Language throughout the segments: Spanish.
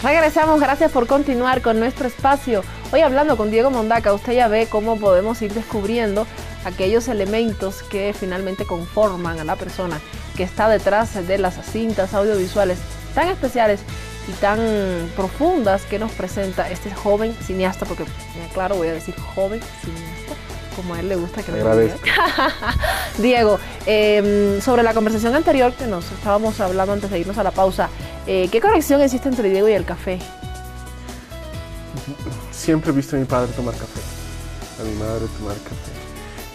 Regresamos, gracias por continuar con nuestro espacio. Hoy hablando con Diego Mondaca, usted ya ve cómo podemos ir descubriendo aquellos elementos que finalmente conforman a la persona que está detrás de las cintas audiovisuales tan especiales y tan profundas que nos presenta este joven cineasta, porque claro, voy a decir joven cineasta, como a él le gusta que me diga. Diego, sobre la conversación anterior que nos estábamos hablando antes de irnos a la pausa, ¿qué conexión existe entre Diego y el café? Siempre he visto a mi padre tomar café, a mi madre tomar café.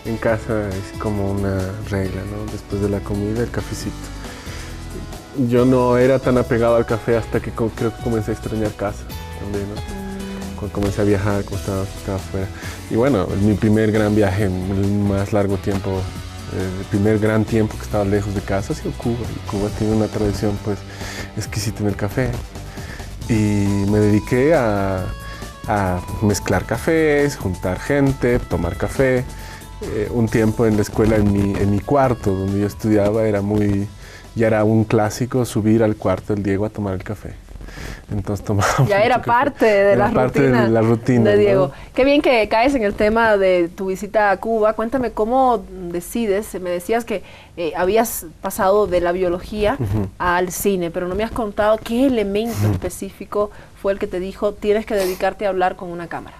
En casa es como una regla, ¿no? Después de la comida, el cafecito. Yo no era tan apegado al café hasta que creo que comencé a extrañar casa también, ¿no? Cuando comencé a viajar, cuando estaba afuera. Y bueno, mi primer gran viaje, el más largo tiempo, el primer gran tiempo que estaba lejos de casa ha sido Cuba. Y Cuba tiene una tradición pues exquisita en el café. Y me dediqué a mezclar cafés, juntar gente, tomar café. Un tiempo en la escuela, en mi cuarto donde yo estudiaba, ya era un clásico subir al cuarto del Diego a tomar el café. Entonces tomábamos. Ya era parte de la rutina de Diego. ¿No? Qué bien que caes en el tema de tu visita a Cuba. Cuéntame cómo decides. Me decías que habías pasado de la biología al cine, pero no me has contado qué elemento específico fue el que te dijo tienes que dedicarte a hablar con una cámara.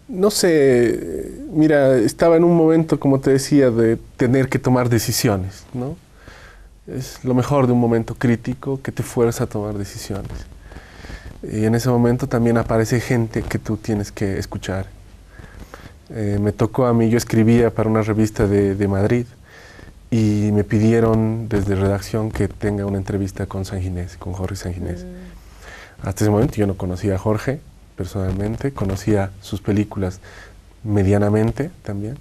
No sé, mira, estaba en un momento, como te decía, de tener que tomar decisiones, ¿no? Es lo mejor de un momento crítico que te fuerza a tomar decisiones. Y en ese momento también aparece gente que tú tienes que escuchar. Me tocó a mí, yo escribía para una revista de Madrid y me pidieron desde redacción que tenga una entrevista con Sanginés, con Jorge Sanginés. Hasta ese momento yo no conocía a Jorge personalmente, conocía sus películas medianamente también,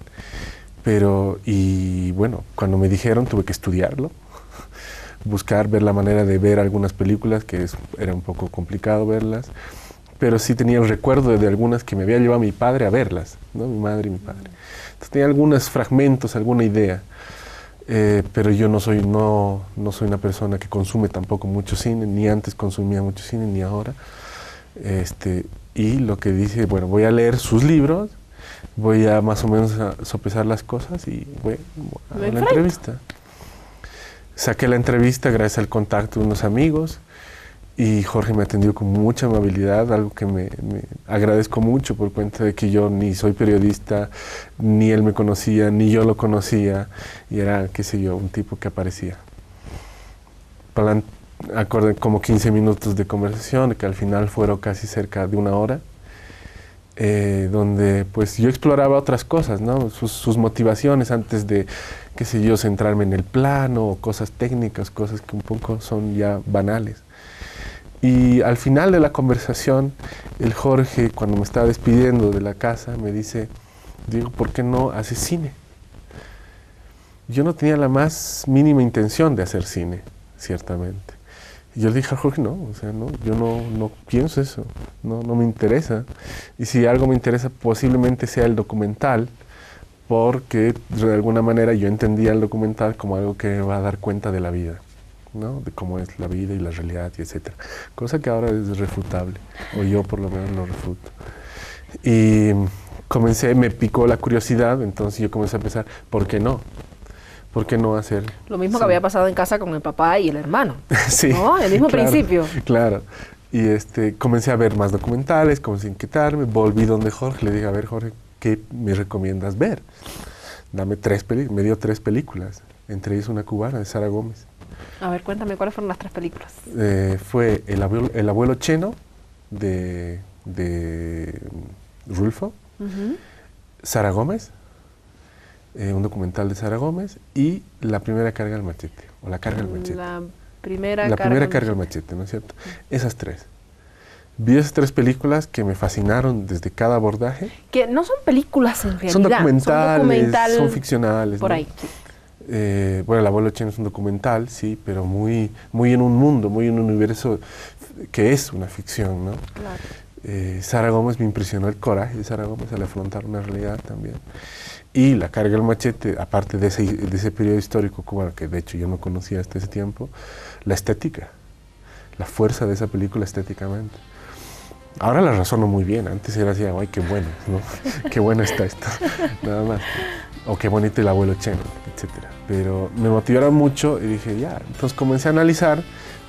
y bueno, cuando me dijeron tuve que estudiarlo, ver la manera de ver algunas películas, que era un poco complicado verlas, pero sí tenía el recuerdo de algunas que me había llevado mi padre a verlas, ¿no? Mi madre y mi padre. Entonces tenía algunos fragmentos, alguna idea, pero yo no soy una persona que consume tampoco mucho cine, ni antes consumía mucho cine, ni ahora. Y lo que dice, bueno, voy a leer sus libros, voy a más o menos a sopesar las cosas y voy a la entrevista. Saqué la entrevista gracias al contacto de unos amigos y Jorge me atendió con mucha amabilidad, algo que me agradezco mucho por cuenta de que yo ni soy periodista, ni él me conocía, ni yo lo conocía, y era, qué sé yo, un tipo que aparecía. Acordé como 15 minutos de conversación, que al final fueron casi cerca de una hora, donde pues yo exploraba otras cosas, ¿no? Sus motivaciones antes de, qué sé yo, centrarme en el plano, o cosas técnicas, cosas que un poco son ya banales. Y al final de la conversación, el Jorge, cuando me estaba despidiendo de la casa, me dice, Diego, ¿por qué no haces cine? Yo no tenía la más mínima intención de hacer cine, ciertamente. Y yo le dije a Jorge, no, o sea, no, yo no pienso eso, no me interesa. Y si algo me interesa, posiblemente sea el documental, porque de alguna manera yo entendía el documental como algo que me va a dar cuenta de la vida, ¿no? De cómo es la vida y la realidad, y etcétera. Cosa que ahora es refutable, o yo por lo menos lo refuto. Y me picó la curiosidad, entonces yo comencé a pensar, ¿por qué no? ¿Por qué no hacer? Lo mismo que había pasado en casa con el papá y el hermano. Sí. ¿No? El mismo claro, principio. Claro. Y comencé a ver más documentales, comencé a inquietarme, volví donde Jorge, le dije, a ver Jorge, ¿qué me recomiendas ver? Dame me dio 3 películas, entre ellas una cubana de Sara Gómez. A ver, cuéntame, ¿cuáles fueron las 3 películas? Fue El abuelo Cheno, de Rulfo, Sara Gómez, un documental de Sara Gómez, y La primera carga al machete, o La carga al machete. La primera carga al machete, ¿no es cierto? Esas 3. Vi esas 3 películas que me fascinaron desde cada abordaje. Que no son películas en realidad. Son documentales, son ficcionales. Por ¿no? ahí. Bueno, El abuelo Cheno es un documental, sí, pero muy en un mundo, muy en un universo que es una ficción, ¿no? Claro. Sara Gómez, me impresionó el coraje de Sara Gómez al afrontar una realidad también. Y La carga al machete, aparte de ese periodo histórico cubano, que de hecho yo no conocía hasta ese tiempo, la estética la fuerza de esa película estéticamente. Ahora la razono muy bien, antes era así, ay, qué bueno, ¿no? Qué bueno está esto, nada más. O qué bonito el abuelo Chen, etc. Pero me motivaron mucho y dije, ya, entonces comencé a analizar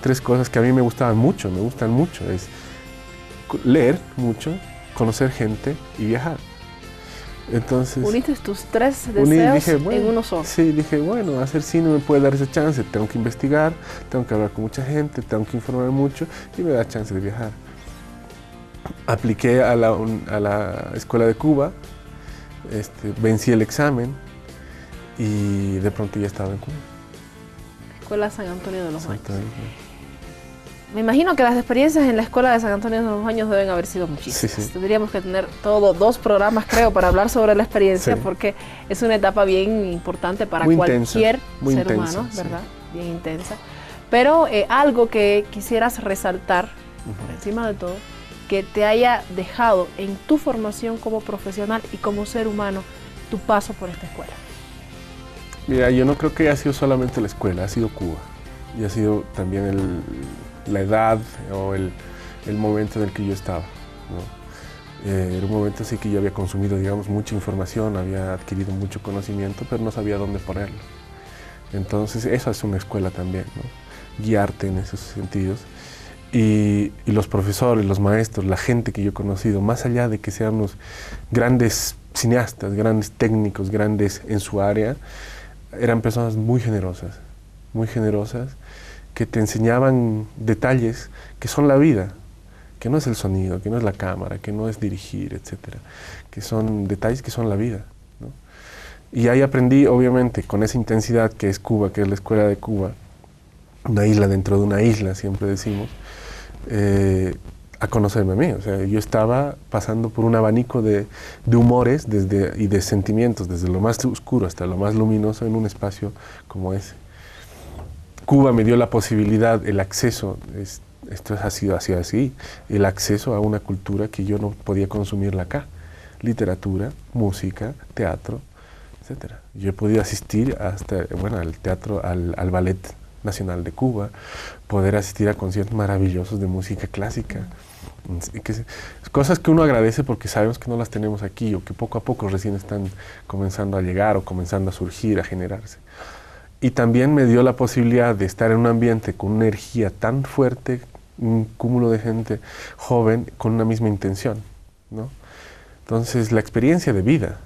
3 cosas que a mí me gustan mucho, es leer mucho, conocer gente y viajar. Entonces, uniste tus 3 deseos dije, bueno, en uno solo. Sí, dije, bueno, hacer cine me puede dar esa chance, tengo que investigar, tengo que hablar con mucha gente, tengo que informar mucho y me da chance de viajar. Apliqué a la Escuela de Cuba, vencí el examen y de pronto ya estaba en Cuba. Escuela San Antonio de los Baños. Exactamente. Me imagino que las experiencias en la Escuela de San Antonio de los Baños deben haber sido muchísimas. Sí, sí. Tendríamos que tener 2 programas, creo, para hablar sobre la experiencia, Sí. porque es una etapa bien importante para Muy cualquier muy ser intensa, humano, sí. ¿verdad? Bien intensa. Pero algo que quisieras resaltar, por encima de todo, que te haya dejado en tu formación como profesional y como ser humano tu paso por esta escuela. Mira, yo no creo que haya sido solamente la escuela, ha sido Cuba. Y ha sido también la edad o el momento en el que yo estaba, ¿no? Era un momento así que yo había consumido, digamos, mucha información, había adquirido mucho conocimiento, pero no sabía dónde ponerlo. Entonces, eso es una escuela también, ¿no? Guiarte en esos sentidos. Y los profesores, los maestros, la gente que yo he conocido, más allá de que seamos grandes cineastas, grandes técnicos, grandes en su área, eran personas muy generosas, que te enseñaban detalles que son la vida, que no es el sonido, que no es la cámara, que no es dirigir, etcétera, que son detalles que son la vida, ¿no? Y ahí aprendí, obviamente, con esa intensidad que es Cuba, que es la Escuela de Cuba, una isla dentro de una isla, siempre decimos, a conocerme a mí. O sea, yo estaba pasando por un abanico de humores y de sentimientos, desde lo más oscuro hasta lo más luminoso en un espacio como ese. Cuba me dio la posibilidad, el acceso, esto ha sido así, el acceso a una cultura que yo no podía consumirla acá. Literatura, música, teatro, etc. Yo he podido asistir hasta, bueno, al teatro, al Ballet Nacional de Cuba, poder asistir a conciertos maravillosos de música clásica. Cosas que uno agradece porque sabemos que no las tenemos aquí o que poco a poco recién están comenzando a llegar o comenzando a surgir, a generarse. Y también me dio la posibilidad de estar en un ambiente con una energía tan fuerte, un cúmulo de gente joven con una misma intención, ¿no? Entonces, la experiencia de vida,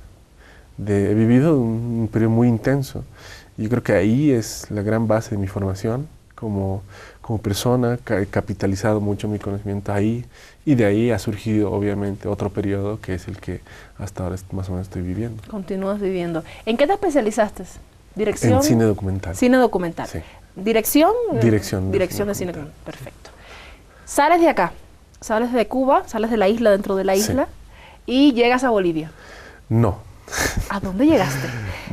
he vivido un periodo muy intenso. Yo creo que ahí es la gran base de mi formación como persona, he capitalizado mucho mi conocimiento ahí, y de ahí ha surgido obviamente otro periodo que es el que hasta ahora más o menos estoy viviendo. Continúas viviendo. ¿En qué te especializaste? ¿Dirección? En cine documental. Cine documental. Sí. ¿Dirección? Dirección de cine documental. Perfecto. Sales de acá, sales de Cuba, sales de la isla dentro de la isla, y llegas a Bolivia. No. ¿A dónde llegaste?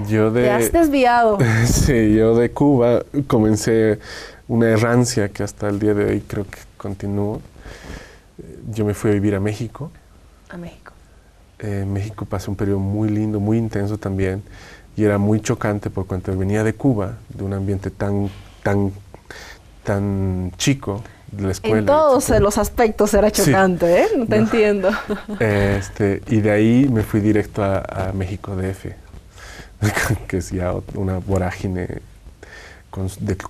Te has desviado. Sí, yo de Cuba comencé una errancia que hasta el día de hoy creo que continúo. Yo me fui a vivir a México. A México. En México pasé un periodo muy lindo, muy intenso también, y era muy chocante por cuanto venía de Cuba, de un ambiente tan chico, de la escuela. En todos los aspectos era chocante, sí. No te entiendo. Y de ahí me fui directo a México DF, que es ya una vorágine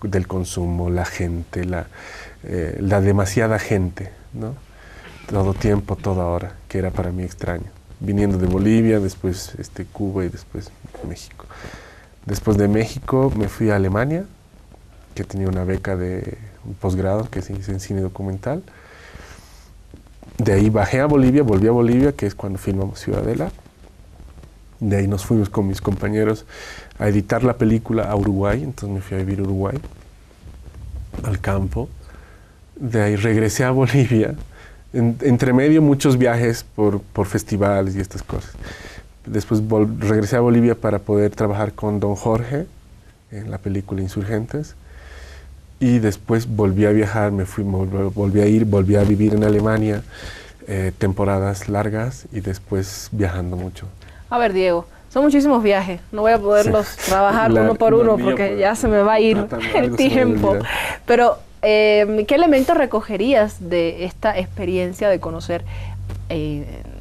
del consumo, la gente, la demasiada gente, ¿no? Todo tiempo, toda hora, que era para mí extraño. Viniendo de Bolivia, después Cuba y después México. Después de México me fui a Alemania, que tenía una beca de un posgrado que se hizo en cine documental. De ahí bajé a Bolivia, volví a Bolivia, que es cuando filmamos Ciudadela. De ahí nos fuimos con mis compañeros a editar la película a Uruguay, entonces me fui a vivir a Uruguay, al campo. De ahí regresé a Bolivia. Entre medio muchos viajes por festivales y estas cosas. Después regresé a Bolivia para poder trabajar con Don Jorge en la película Insurgentes. Y después volví a viajar, volví a vivir en Alemania, temporadas largas y después viajando mucho. A ver, Diego, son muchísimos viajes, no voy a poderlos trabajar uno por uno porque ya se me va a ir el tiempo. Pero ¿qué elementos recogerías de esta experiencia de conocer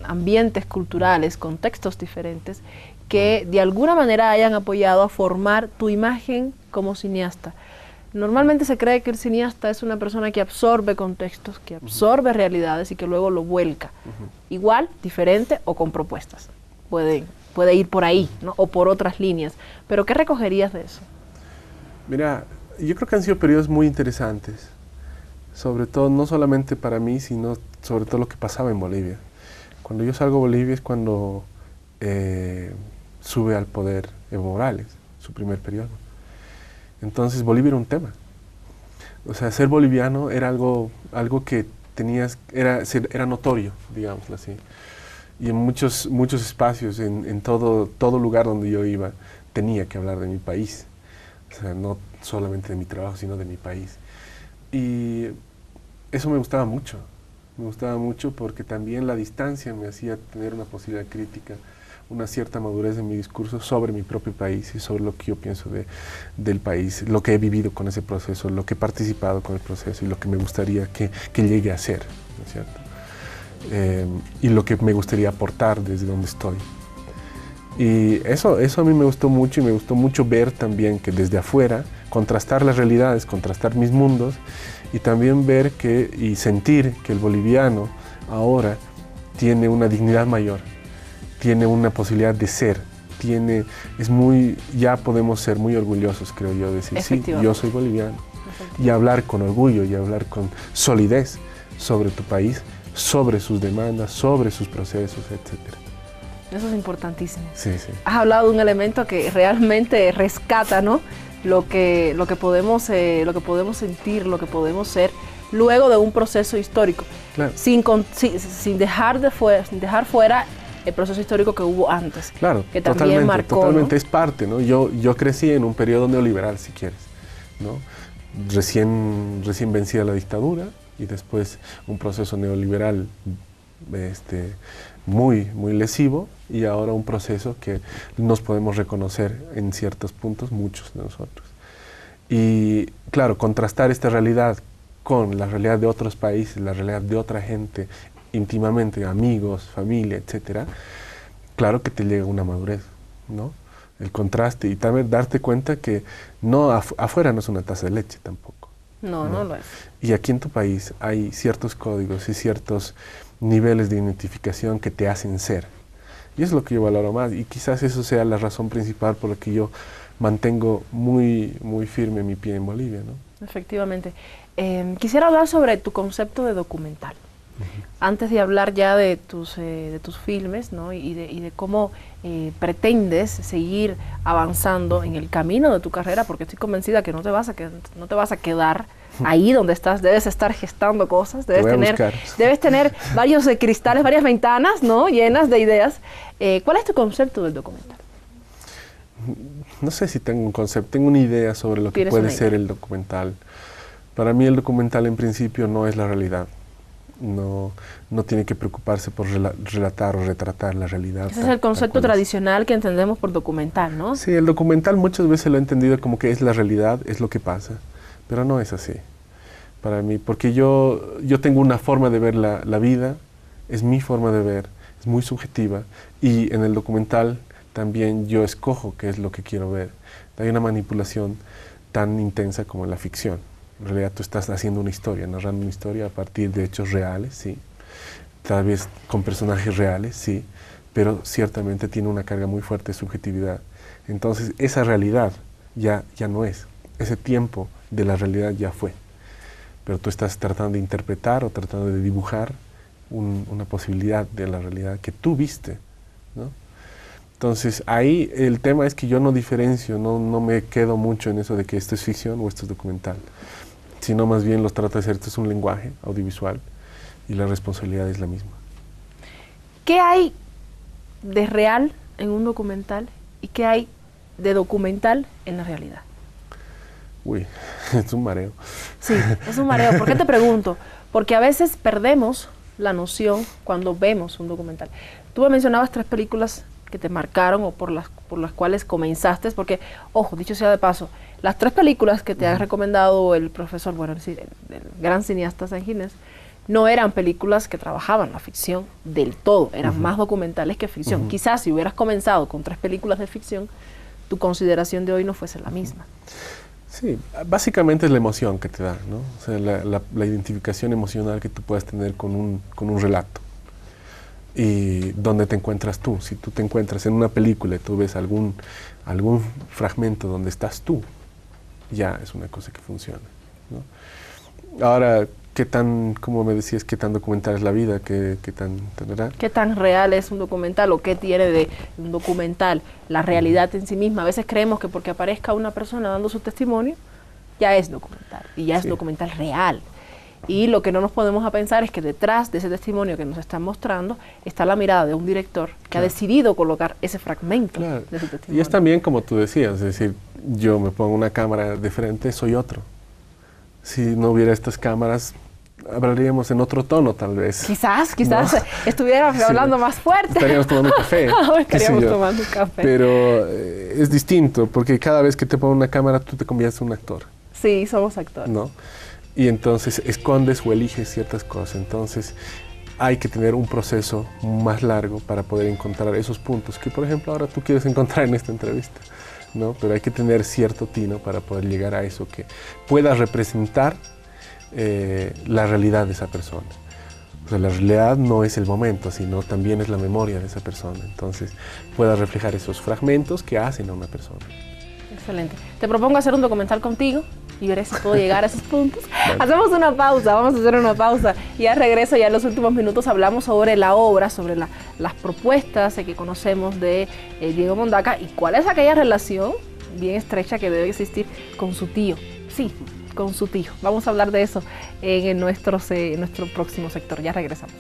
ambientes culturales, contextos diferentes, que de alguna manera hayan apoyado a formar tu imagen como cineasta? Normalmente se cree que el cineasta es una persona que absorbe contextos, que absorbe realidades y que luego lo vuelca. Igual, diferente o con propuestas. Puede ir por ahí, ¿no? O por otras líneas. Pero ¿qué recogerías de eso? Mira, yo creo que han sido periodos muy interesantes. Sobre todo, no solamente para mí, sino sobre todo lo que pasaba en Bolivia. Cuando yo salgo a Bolivia es cuando sube al poder Evo Morales, su primer periodo. Entonces Bolivia era un tema. O sea, ser boliviano era algo que era notorio, digámoslo así. Y en muchos espacios, en todo lugar donde yo iba, tenía que hablar de mi país. O sea, no solamente de mi trabajo, sino de mi país. Y eso me gustaba mucho. Me gustaba mucho porque también la distancia me hacía tener una posibilidad crítica, una cierta madurez en mi discurso sobre mi propio país y sobre lo que yo pienso del país, lo que he vivido con ese proceso, lo que he participado con el proceso y lo que me gustaría que llegue a ser, ¿no es cierto? Y lo que me gustaría aportar desde donde estoy. Y eso a mí me gustó mucho, y me gustó mucho ver también que desde afuera, contrastar las realidades, contrastar mis mundos, y también ver y sentir que el boliviano ahora tiene una dignidad mayor, tiene una posibilidad de ser, ya podemos ser muy orgullosos, creo yo, de decir, sí, yo soy boliviano, y hablar con orgullo, y hablar con solidez sobre tu país, sobre sus demandas, sobre sus procesos, etcétera. Eso es importantísimo. Sí, sí. Has hablado de un elemento que realmente rescata, ¿no?, lo que podemos sentir, lo que podemos ser luego de un proceso histórico, claro, sin dejar fuera el proceso histórico que hubo antes. Claro, que también marcó, totalmente, ¿no? Es parte, ¿no? Yo crecí en un periodo neoliberal, si quieres, ¿no? Recién vencida la dictadura y después un proceso neoliberal muy lesivo, y ahora un proceso que nos podemos reconocer en ciertos puntos, muchos de nosotros. Y claro, contrastar esta realidad con la realidad de otros países, la realidad de otra gente, íntimamente, amigos, familia, etcétera, claro que te llega una madurez, ¿no? El contraste, y también darte cuenta que afuera no es una taza de leche tampoco. No lo es. Y aquí en tu país hay ciertos códigos y ciertos niveles de identificación que te hacen ser. Y es lo que yo valoro más, y quizás eso sea la razón principal por la que yo mantengo muy firme mi pie en Bolivia, ¿no? Efectivamente. Quisiera hablar sobre tu concepto de documental. Antes de hablar ya de tus filmes, ¿no?, y de cómo pretendes seguir avanzando en el camino de tu carrera, porque estoy convencida que no te vas a quedar ahí donde estás, debes estar gestando cosas, debes tener varios cristales, varias ventanas, ¿no?, llenas de ideas. ¿Cuál es tu concepto del documental? No sé si tengo un concepto, tengo una idea sobre lo que puede ser el documental. Para mí el documental en principio no es la realidad. No tiene que preocuparse por relatar o retratar la realidad. Ese es el concepto tradicional que entendemos por documental, ¿no? Sí, el documental muchas veces lo he entendido como que es la realidad, es lo que pasa, pero no es así para mí, porque yo tengo una forma de ver la vida, es mi forma de ver, es muy subjetiva, y en el documental también yo escojo qué es lo que quiero ver. Hay una manipulación tan intensa como en la ficción. En realidad tú estás haciendo una historia, narrando una historia a partir de hechos reales, sí. Tal vez con personajes reales, sí, pero ciertamente tiene una carga muy fuerte de subjetividad. Entonces esa realidad ya no es, ese tiempo de la realidad ya fue. Pero tú estás tratando de interpretar o tratando de dibujar una posibilidad de la realidad que tú viste, ¿no? Entonces ahí el tema es que yo no diferencio, no me quedo mucho en eso de que esto es ficción o esto es documental, sino más bien los trato de hacer, esto es un lenguaje audiovisual y la responsabilidad es la misma. ¿Qué hay de real en un documental y qué hay de documental en la realidad? Uy, es un mareo. Sí, es un mareo. ¿Por qué te pregunto? Porque a veces perdemos la noción cuando vemos un documental. Tú me mencionabas 3 películas que te marcaron o por las por las cuales comenzaste? Porque, ojo, dicho sea de paso, las 3 películas que te ha recomendado el profesor, bueno, es decir, el gran cineasta Sanginés, no eran películas que trabajaban la ficción del todo, eran más documentales que ficción. Quizás si hubieras comenzado con 3 películas de ficción, tu consideración de hoy no fuese la misma. Sí, básicamente es la emoción que te da, ¿no? O sea, la identificación emocional que tú puedas tener con un relato. Y dónde te encuentras tú. Si tú te encuentras en una película y tú ves algún fragmento donde estás tú, ya es una cosa que funciona, ¿no? Ahora, ¿qué tan, como me decías, qué tan documental es la vida? ¿Qué tan, ¿verdad? ¿Qué tan real es un documental o qué tiene de un documental la realidad en sí misma? A veces creemos que porque aparezca una persona dando su testimonio, ya es documental, y ya es documental real. Y lo que no nos podemos a pensar es que detrás de ese testimonio que nos están mostrando está la mirada de un director que ha decidido colocar ese fragmento de su testimonio. Y es también como tú decías, es decir, yo me pongo una cámara de frente, soy otro. Si no hubiera estas cámaras, hablaríamos en otro tono tal vez. Quizás estuviéramos hablando más fuerte. Estaríamos tomando café. Estaríamos tomando café. Pero es distinto, porque cada vez que te pongo una cámara, tú te conviertes en un actor. Sí, somos actores. ¿No? Y entonces escondes o eliges ciertas cosas. Entonces hay que tener un proceso más largo para poder encontrar esos puntos que, por ejemplo, ahora tú quieres encontrar en esta entrevista, ¿no? Pero hay que tener cierto tino para poder llegar a eso que pueda representar la realidad de esa persona. O sea, la realidad no es el momento, sino también es la memoria de esa persona. Entonces pueda reflejar esos fragmentos que hacen a una persona. Excelente. Te propongo hacer un documental contigo y veré si puedo llegar a esos puntos. Vale. Hacemos una pausa, vamos a hacer una pausa y al regreso, ya en los últimos minutos, hablamos sobre la obra, sobre las propuestas que conocemos de Diego Mondaca y cuál es aquella relación bien estrecha que debe existir con su tío. Sí, con su tío. Vamos a hablar de eso en nuestro próximo sector. Ya regresamos.